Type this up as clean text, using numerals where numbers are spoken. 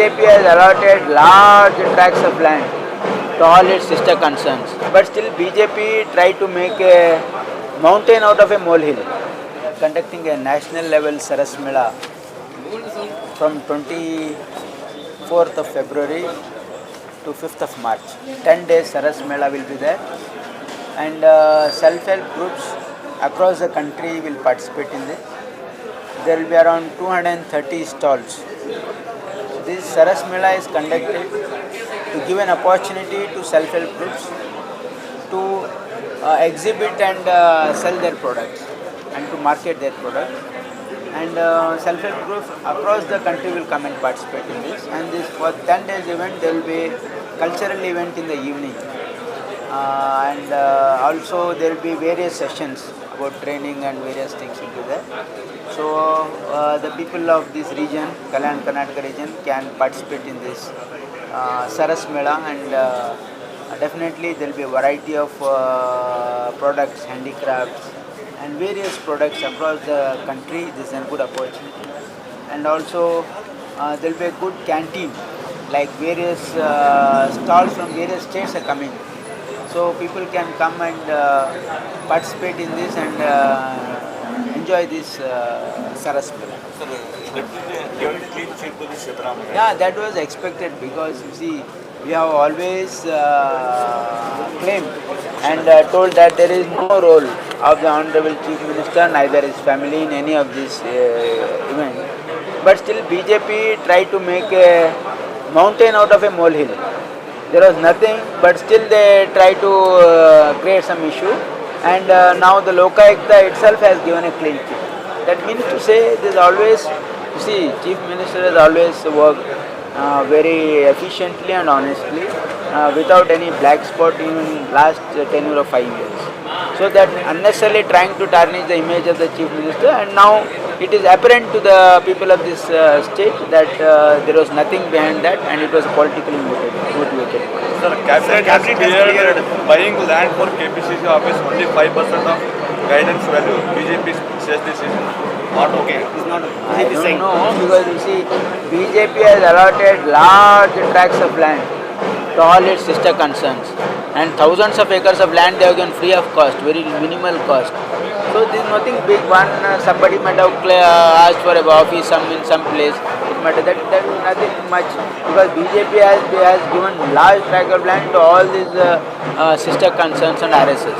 BJP has allotted large tracts of land to all its sister concerns, but still BJP tried to make a mountain out of a molehill. Conducting a national level Saras Mela from 24th of February to 5th of March. 10 days Saras Mela will be there, and self-help groups across the country will participate in this. There will be around 230 stalls. This Saras Mela is conducted to give an opportunity to self-help groups to exhibit and sell their products and to market their products. And self-help groups across the country will come and participate in this. And this for 10 days event, there will be cultural event in the evening. And also there will be various sessions about training and various things will be there. So the people of this region, Kalyan Karnataka region, can participate in this Saras Mela, and definitely there will be a variety of products, handicrafts and various products across the country. This is a good opportunity. And also there will be a good canteen, like various stalls from various states are coming. So people can come and participate in this and enjoy this Saras Mela. Yeah, that was expected, because you see, we have always claimed and told that there is no role of the Honorable Chief Minister, neither his family, in any of this event. But still BJP tried to make a mountain out of a molehill. There was nothing, but still they try to create some issue, and now the Lokayukta itself has given a clean chit. That means to say, there is always, you see, Chief Minister has always worked very efficiently and honestly, without any black spot in last tenure of 5 years. So that unnecessarily trying to tarnish the image of the Chief Minister, and now it is apparent to the people of this state that there was nothing behind that, and it was politically motivated. Sir, Cabinet has cleared buying land for KPCC office only 5% of guidance value. BJP says this is not okay. It's not. I don't know, because you see, BJP has allotted large tracts of land to all its sister concerns, and thousands of acres of land they have given free of cost, very minimal cost. So there is nothing big. Somebody might have asked for a office in some place. It might that is nothing much, because BJP has given large tract of land to all these sister concerns and RSS.